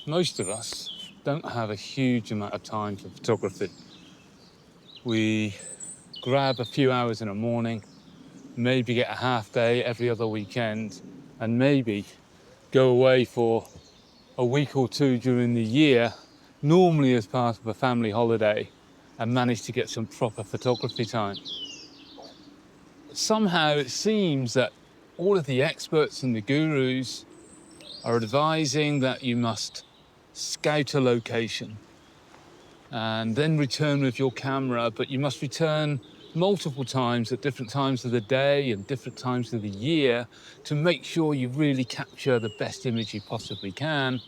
most of us don't have a huge amount of time for photography. We grab a few hours in the morning, maybe get a half day every other weekend, and maybe go away for a week or two during the year, normally as part of a family holiday, and manage to get some proper photography time. Somehow it seems that all of the experts and the gurus are advising that you must scout a location and then return with your camera, but you must return multiple times at different times of the day and different times of the year to make sure you really capture the best image you possibly can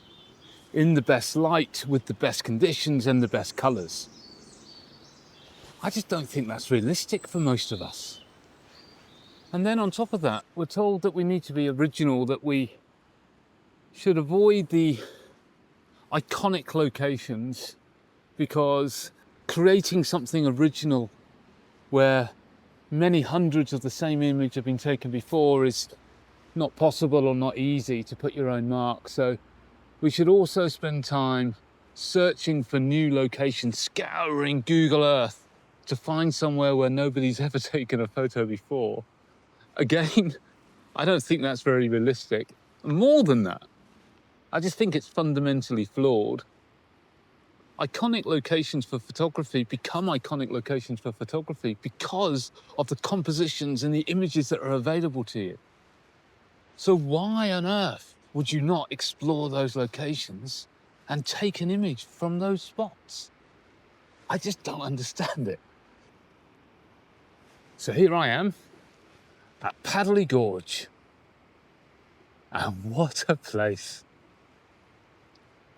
in the best light with the best conditions and the best colors. I just don't think that's realistic for most of us. And then on top of that, we're told that we need to be original, that we should avoid the iconic locations because creating something original where many hundreds of the same image have been taken before is not possible or not easy to put your own mark. So we should also spend time searching for new locations, scouring Google Earth to find somewhere where nobody's ever taken a photo before. Again, I don't think that's very realistic. More than that, I just think it's fundamentally flawed. Iconic locations for photography become iconic locations for photography because of the compositions and the images that are available to you. So why on earth would you not explore those locations and take an image from those spots? I just don't understand it. So here I am at Padley Gorge. And what a place.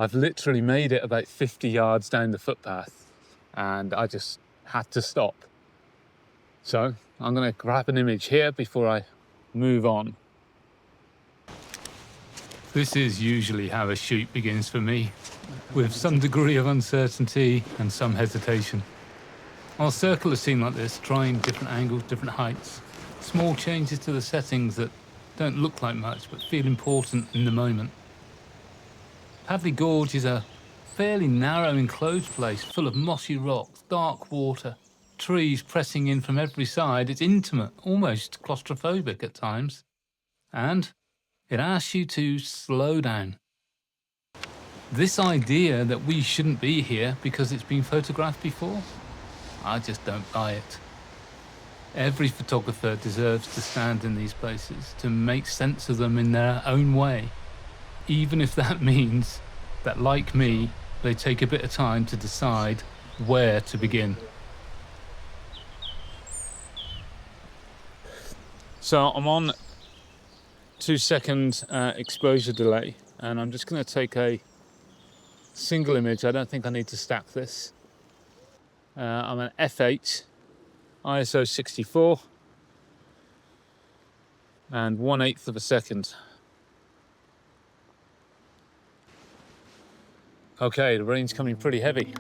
I've literally made it about 50 yards down the footpath and I just had to stop. So I'm going to grab an image here before I move on. This is usually how a shoot begins for me, with some degree of uncertainty and some hesitation. I'll circle a scene like this, trying different angles, different heights, small changes to the settings that don't look like much but feel important in the moment. Padley Gorge is a fairly narrow enclosed place full of mossy rocks, dark water, trees pressing in from every side. It's intimate, almost claustrophobic at times. And it asks you to slow down. This idea that we shouldn't be here because it's been photographed before, I just don't buy it. Every photographer deserves to stand in these places, to make sense of them in their own way, even if that means that, like me, they take a bit of time to decide where to begin. So I'm on 2-second exposure delay, and I'm just going to take a single image. I don't think I need to stack this. I'm an f8, ISO 64, and 1/8 of a second. Okay, the rain's coming pretty heavy.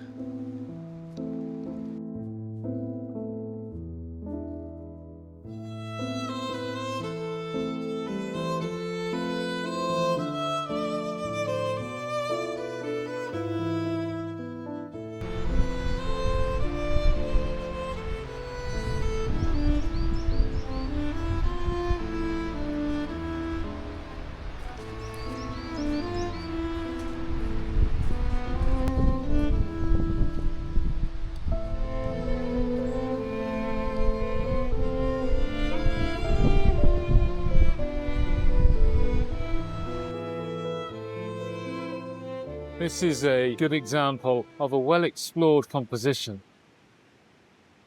This is a good example of a well-explored composition.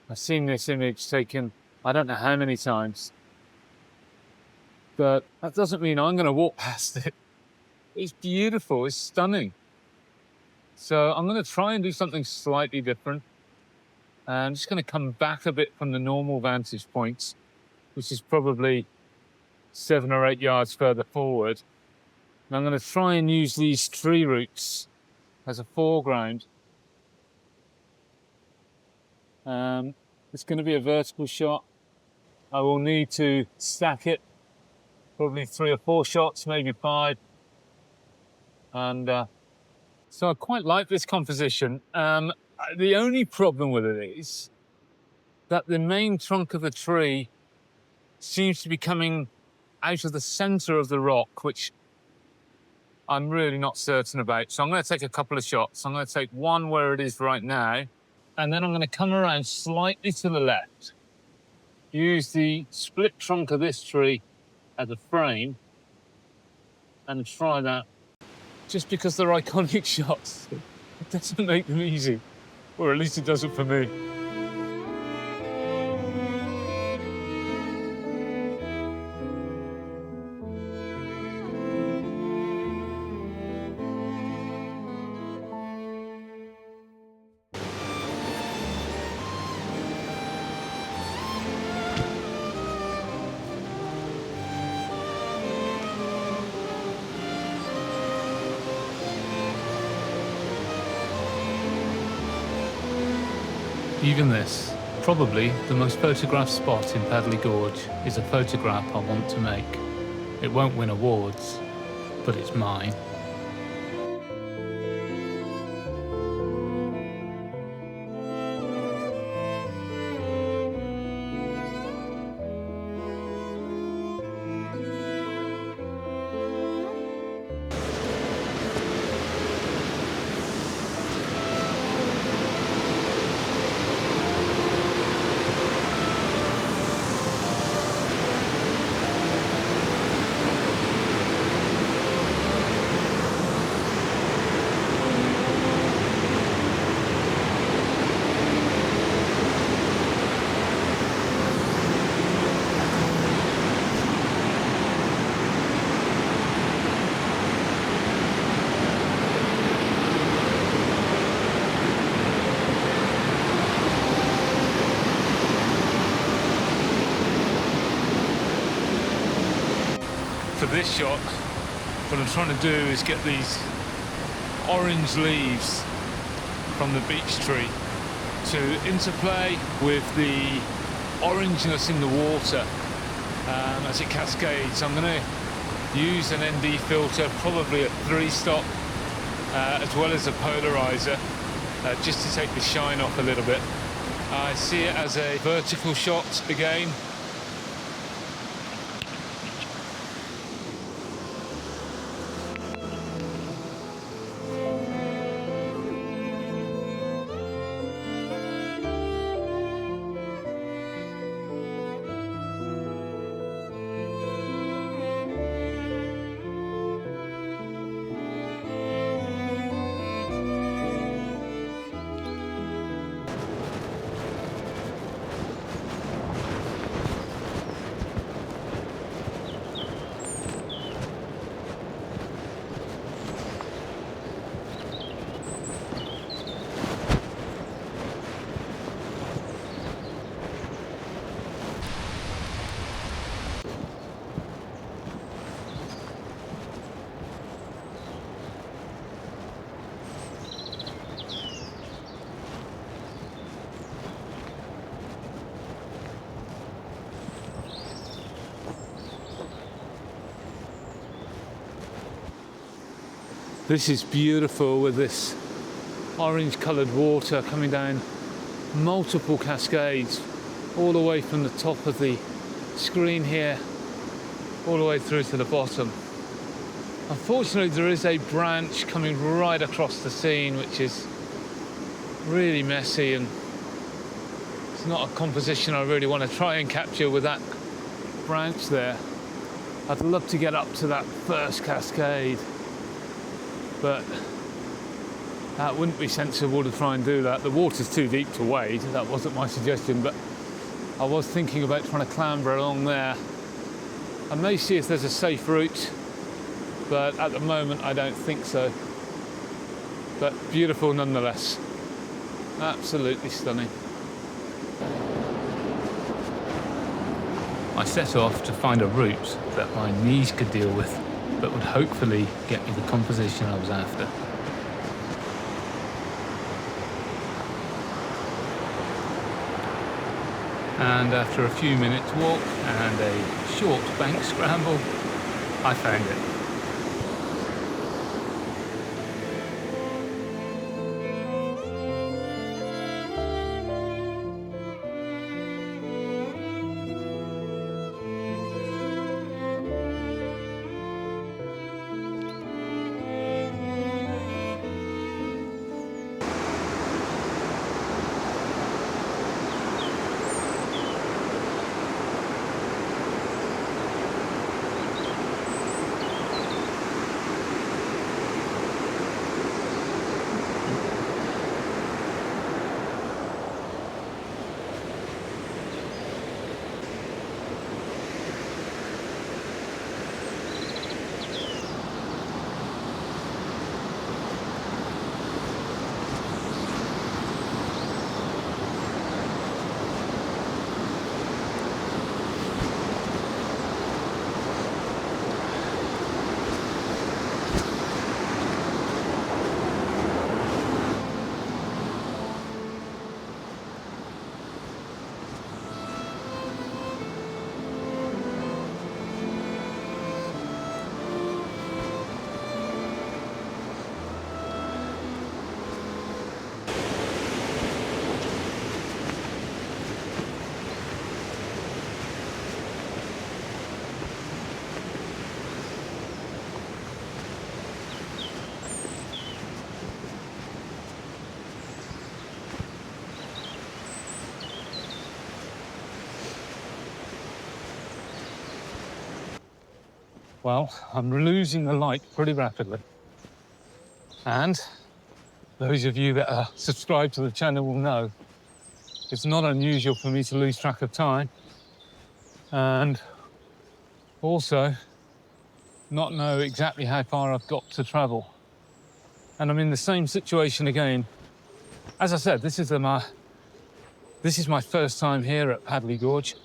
I've seen this image taken, I don't know how many times, but that doesn't mean I'm going to walk past it. It's beautiful, it's stunning. So I'm going to try and do something slightly different. I'm just going to come back a bit from the normal vantage points, which is probably 7 or 8 yards further forward. And I'm going to try and use these tree roots as a foreground. It's going to be a vertical shot. I will need to stack it, probably 3 or 4 shots, maybe 5. And So I quite like this composition. The only problem with it is that the main trunk of the tree seems to be coming out of the center of the rock, which I'm really not certain about. So I'm going to take a couple of shots. I'm going to take one where it is right now, and then I'm going to come around slightly to the left, use the split trunk of this tree as a frame, and try that. Just because they're iconic shots, it doesn't make them easy, or at least it doesn't for me. Even this, probably the most photographed spot in Padley Gorge, is a photograph I want to make. It won't win awards, but it's mine. For this shot, what I'm trying to do is get these orange leaves from the beech tree to interplay with the orangeness in the water as it cascades. I'm going to use an ND filter, probably at 3-stop, as well as a polarizer, just to take the shine off a little bit. I see it as a vertical shot again. This is beautiful with this orange coloured water coming down multiple cascades all the way from the top of the screen here all the way through to the bottom. Unfortunately, there is a branch coming right across the scene which is really messy, and it's not a composition I really want to try and capture with that branch there. I'd love to get up to that first cascade, but that wouldn't be sensible to try and do that. The water's too deep to wade. That wasn't my suggestion, but I was thinking about trying to clamber along there. I may see if there's a safe route, but at the moment I don't think so. But beautiful nonetheless. Absolutely stunning. I set off to find a route that my knees could deal with, but would hopefully get me the composition I was after. And after a few minutes walk and a short bank scramble, I found it. well, I'm losing the light pretty rapidly. And those of you that are subscribed to the channel will know it's not unusual for me to lose track of time and also not know exactly how far I've got to travel. And I'm in the same situation again. As I said, this is my first time here at Padley Gorge,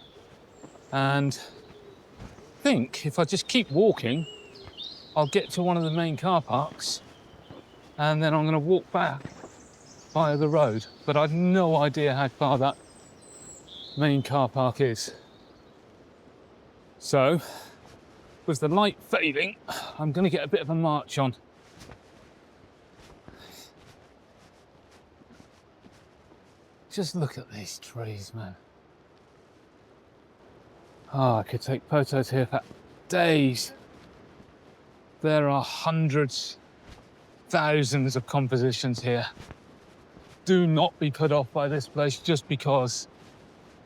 and I think if I just keep walking, I'll get to one of the main car parks, and then I'm going to walk back via the road. But I've no idea how far that main car park is. So, with the light fading, I'm going to get a bit of a march on. Just look at these trees, man. Oh, I could take photos here for days. There are hundreds, thousands of compositions here. Do not be put off by this place just because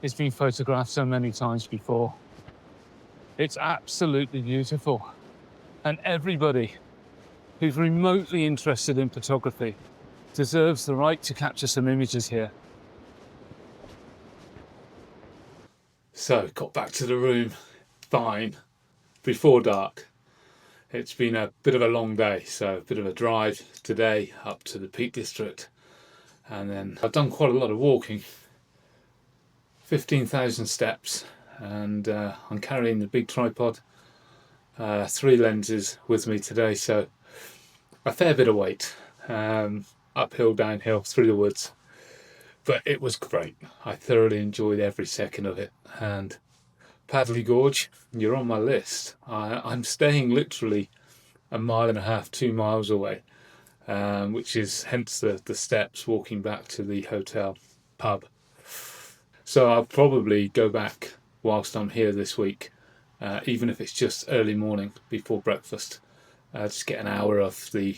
it's been photographed so many times before. It's absolutely beautiful. And everybody who's remotely interested in photography deserves the right to capture some images here. So, got back to the room, fine, before dark. It's been a bit of a long day, so a bit of a drive today up to the Peak District. And then I've done quite a lot of walking, 15,000 steps, and I'm carrying the big tripod, 3 lenses with me today, so a fair bit of weight, uphill, downhill, through the woods. But it was great. I thoroughly enjoyed every second of it. And Padley Gorge, you're on my list. I'm staying literally 1.5 miles, 2 miles away, which is hence the steps walking back to the hotel pub. So I'll probably go back whilst I'm here this week, even if it's just early morning before breakfast. Just get an hour of the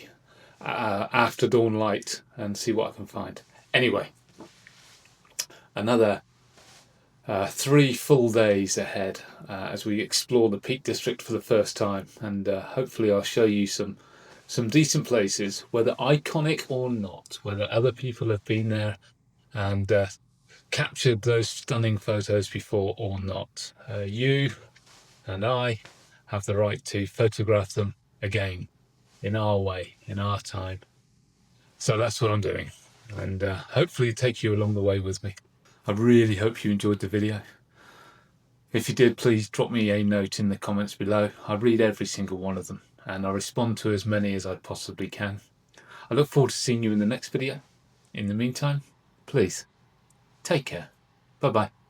after dawn light and see what I can find. Anyway, another 3 full days ahead as we explore the Peak District for the first time, and hopefully I'll show you some decent places, whether iconic or not, whether other people have been there and captured those stunning photos before or not. You and I have the right to photograph them again, in our way, in our time. So that's what I'm doing, and hopefully take you along the way with me. I really hope you enjoyed the video. If you did, please drop me a note in the comments below. I read every single one of them, and I respond to as many as I possibly can. I look forward to seeing you in the next video. In the meantime, please take care. Bye bye.